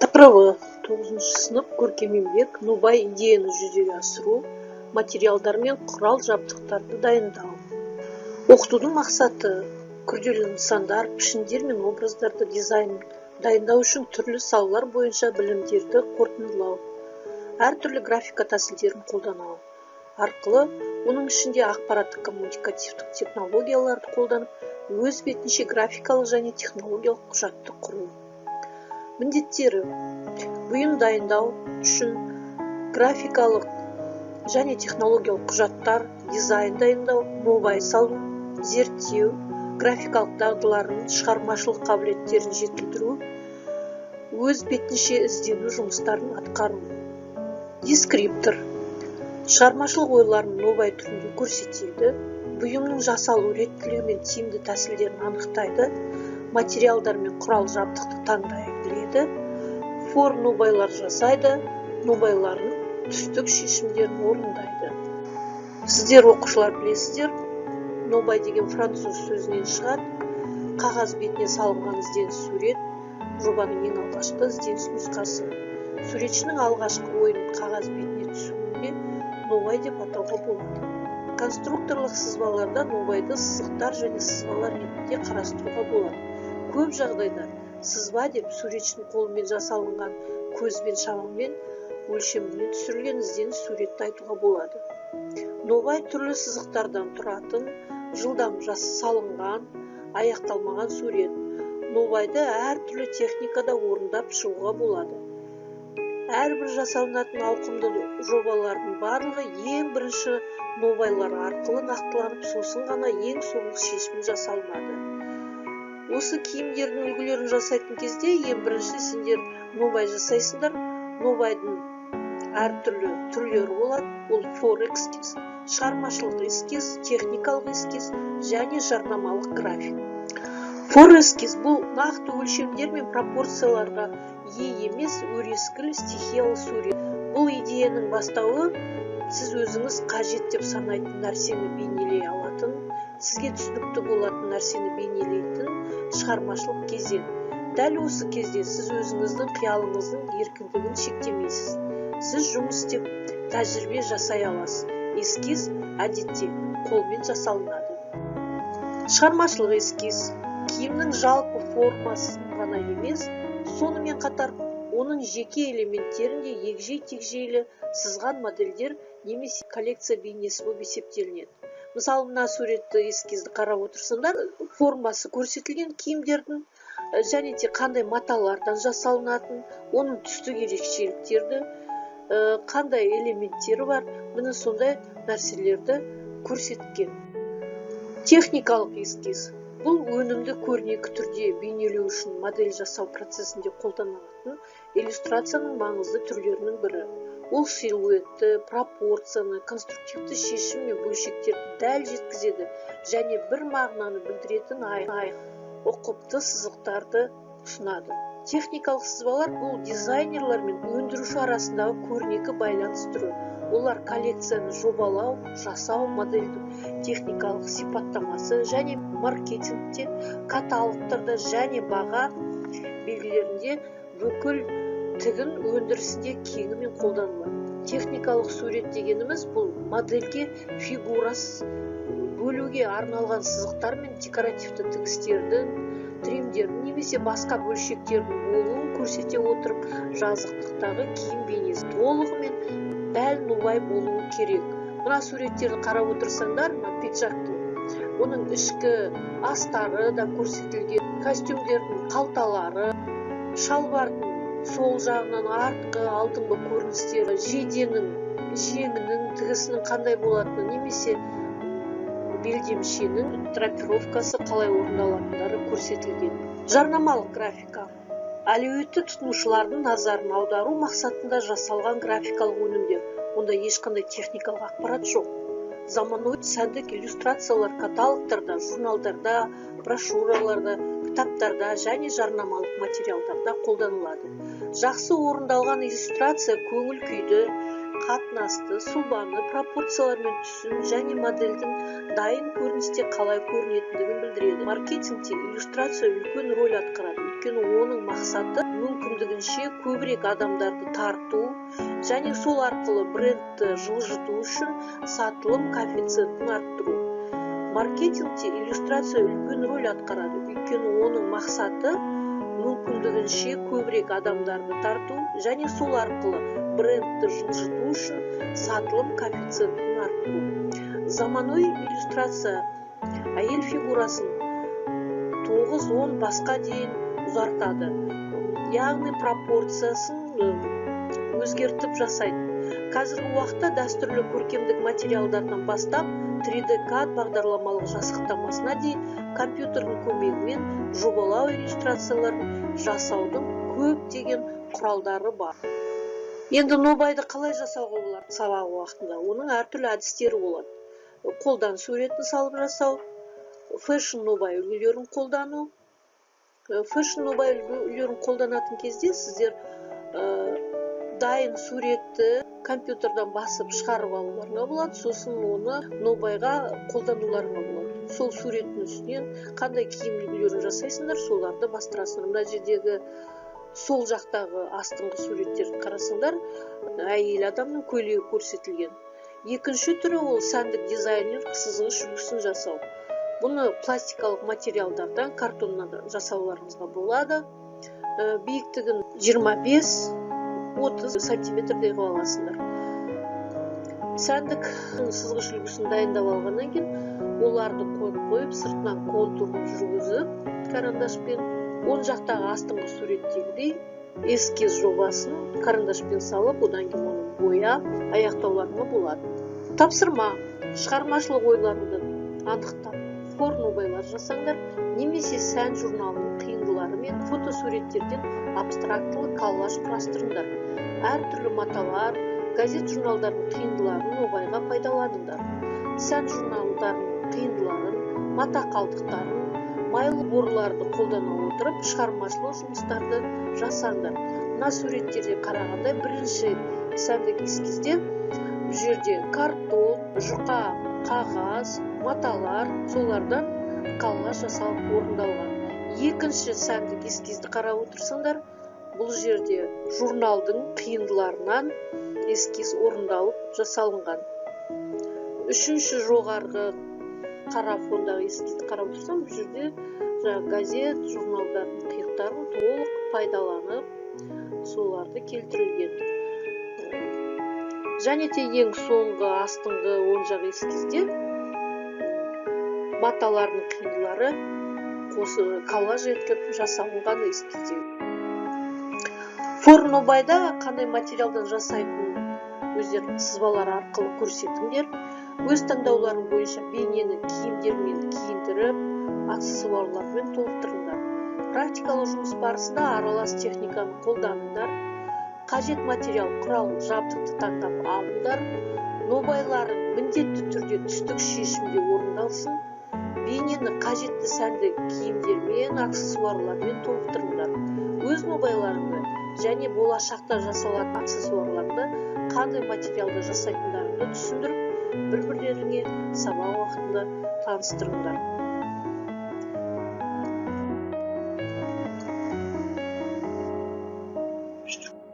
Тақырыбы 9-шы сынып көркем еңбек Нобай идеяны жүзеге асыру, материалдар мен құрал-жабдықтарды дайындау. Оқытудың мақсаты күрделі нысандар, пішіндер мен образдарды дайындау үшін түрлі салалар бойынша білімдерді қорытындылау. Әртүрлі графика тәсілдерін қолдану арқылы, оның ішінде ақпараттық коммуникативтік технологияларды қолданып, өз бетінше графикалық және технологиялық құжатты құру. Міндеттері: бұйым дайындау үшін графикалық және технологиялық құжаттар, дизайн дайындау, нобай салу, зерттеу, графикалық дағдыларын, шығармашылық қабілеттерін жетілдіру, өз бетінше іздену жұмыстарын атқару. Дескриптор шығармашылық ойларын нобай түрінде көрсетеді, бұйымның жасалу реттілігі мен тиімді тәсілдерін анықтайды, материалдар мен құрал-жабдықты таңдай біледі, нобайлар жасайды, нобайлардың түстік шешімдерін орындайды. Сіздер оқушылар білесіздер, нобай деген француз сөзінен шығады. Қағаз бетіне салынған ізденіс сурет жобаның ең алғашқы ізденіс нұсқасы. Суретшінің алғашқы ойын қағаз бетіне түсуіне нобай деп атауға болады. Конструкторлық сызбаларда нобайды сызықтар және сызбалар ретінде қарастыруға болады. Көп жағдайда сызба деп суретшінің қолымен жасалынған көзбен шамамен өлшемімен түсірілген ізденіс суретті айтуға болады. Нобай түрлі сызықтардан тұратын, жылдам салынған, аяқталмаған сурет. Нобайды әртүрлі техникада орындап шығуға болады. Әрбір жасалынатын ауқымды жобалардың барлығы ең бірінші нобайлар арқылы нақтыланып, сосын ғана ең соңғы шешім жасалынады. Осы киімдердің үлгілерін жасайтын кезде ең бірінші сендер нобай жасайсыңдар. Нобайдың әртүрлі түрлері болады. Ол фор-эскиз, шығармашылық эскиз, техникалық эскиз және жарнамалық график. Фор-эскиз бұл нақты өлшемдер мен пропорцияларға ие емес өрескел стихиялы сурет. Бұл идеяның бастауы сіз өзіңіз қажет деп санайтын нәрсені бейнелей алатын, сізге түсінікті болатын нәрсені бейнелейтін шығармашылық кезең. Дәл осы кезде сіз өзіңіздің қиялыңыздың еркіндігін шектемейсіз. Сіз жұмыс істеп, тәжірибе жасай аласыз. Эскиз әдетте қолмен жасалынады. Шығармашылық эскиз киімнің жалпы формасын ғана емес, сонымен қатар оның жеке элементтерінде егжей-тегжейлі сызған модельдер немесе коллекция бейнесі болып есептелінеді. Мысалы, мына суретті эскизді қарап отырсаңдар, формасы көрсетілген киімдердің және де қандай маталардан жасалынатын, оның түстік ерекшеліктерді, қандай элементтері бар, міне сондай нәрселерді көрсеткен. Техникалық эскиз бұл өнімді көрнекі түрде бейнелеу үшін модель жасау процесінде қолданылатын иллюстрацияның маңызды түрлерінің бірі. Ол силуетті, пропорцияны, конструктивті шешім мен бөлшектерді дәл жеткізеді және бір мағынаны білдіретін ұқыпты сызықтарды ұсынады. Техникалық сызбалар бұл дизайнерлер мен өндіруші арасындағы көрнекі байланыс түрі. Олар коллекцияны жобалау, жасау, модельдің техникалық сипаттамасы және маркетингте, каталогтарда және баға белгілерінде бүкіл тігін өндірісінде кеңінен қолданылады. Техникалық сурет дегеніміз бұл модельге фигурасы бөлуге арналған сызықтар мен декоративті тігістердің, тримдердің немесе басқа бөлшектердің болуын көрсете отырып, жазықтықтағы киім бейнесі толығымен дәл нобай болуы керек. Мына суреттерді қарап отырсаңдар, пиджактың, оның ішкі астары да көрсетілген, костюмдердің қалталары, шалбардың сол жағынан артқы, алдыңғы көріністері, жеңінің тігісінің қандай болатыны, немесе белдемшенің драпировкасы қалай орындалатындары көрсетілген. Жарнамалық графика әлеуетті тұтынушылардың назарын аудару мақсатында жасалған графикалық өнімдер. Онда ешқандай техникалық ақпарат жоқ. Заманауи сәндік иллюстрациялар каталогтарда, журналдарда, брошюраларда, кітаптарда және жарнамалық материалдарда қолданылады. Жақсы орындалған иллюстрация көңіл күйді, қатынасты, сұлбаны, пропорциялар мен түсін және модельдің дайын көріністе қалай көрінетіндігін білдіреді. Маркетингте иллюстрация үлкен роль атқарады, өйткені оның мақсаты мүмкіндігінше көбірек адамдарды тарту және сол арқылы брендті жылжыту үшін сатылым коэффициентін арттыру. Маркетингте иллюстрация үлкен роль атқарады, өйткені оның мақсаты мүмкіндігінше көбірек адамдарды тарту және сол арқылы брендті жылжыту үшін сатылым коэффициентін арттыру. Заманауи иллюстрация әйел фигурасын 9-10 басқа дейін ұзартады, яғни пропорциясын өзгертіп жасайды. Қазіргі уақытта дәстүрлі көркемдік материалдардан бастап 3D CAD бағдарламалық жасықтамасына дейін компьютердің көмегімен жобалау иллюстрацияларын жасаудың көптеген құралдары бар. Енді нобайды қалай жасауға болады сабақ уақытында? Оның әртүрлі әдістері болады. Қолдан суретін салып жасау, фэшн нобай үлгілерін қолдану. Фэшн нобай үлгілерін қолданатын кезде сіздер дайын суретті компьютерден басып шығарып алуларыңа болады, сосын оны нобайға қолдануларыңа болады. Сол суреттің үстінен қандай киім үлгілерін жасайсыңдар, соларды бастырасыңдар. Мына жердегі сол жақтағы астыңғы суреттерді қарасаңдар, әйел адамның көйлегі көрсетілген. Екінші түрі ол сәндік дизайнер сызғыш үлгісін жасау. Бұны пластикалық материалдардан, картоннан жасауларыңызға болады. Биіктігін 25-30 сантиметрдей қылып аласыңдар. Сәндік сызғыш үлгісін дайындап алғаннан кейін оларды қойып, сыртынан контурын жүргізіп, карандашпен, оң жақтағы астыңғы суреттегідей эскиз жобасын карандашпен салып, одан кейін оны бояп, аяқтауларыңа болады. Тапсырма, шығармашылық ойларыңды анықтап, нобайлар жасаңдар, немесе сән журналының қиындылары мен фотосуреттерден абстрактылы коллаж құрастырыңдар. Әртүрлі маталар, газет журналдардың қиындыларын нобайға пайдаланыңдар. Сән журналдарының қиындыларын, мата қалдықтарын, майлы борларды қолдана отырып, шығармашылық жұмыстарды жасаңдар. Мына суреттерде қарағандай бірінші сәндік эскизде бұл жерде картон, жұқа қағаз, маталар, солардан коллаж жасалып орындалған. Екінші сәндік эскизді қарап отырсаңдар, бұл жерде журналдың қиындыларынан эскиз орындалып жасалынған. Үшінші жоғарғы қара фондағы эскизді қарап отырсам, бұл жерде газет, журналдардың қиықтарын толық пайдаланып, соларды келтірілген. Және те ең соңғы астыңғы оң жақ эскизде маталардың қиындылары коллаж етіліп жасалынған эскизде. Нобайда қандай материалдан жасайтын өздерінің сызбалары арқылы көрсетіңдер. Өз таңдауларың бойынша бейнені киімдермен киіндіріп, аксессуарлармен толықтырыңдар. Практикалық жұмыс барысында аралас техниканы қолданыңдар. Қажет материал, құрал, жабдықты таңдап алыңдар. Нобайларын міндетті түрде түстік шешімде орындалсын. Бейнені қажетті сәнді киімдермен, аксессуарлармен толықтырыңдар. Өз нобайларыңды және болашақта жасалатын аксессуарларды қандай материалда жасайтындарыңды түсіндіріп, бір-бірлеріңе сабақ уақытында таныстырыңдар.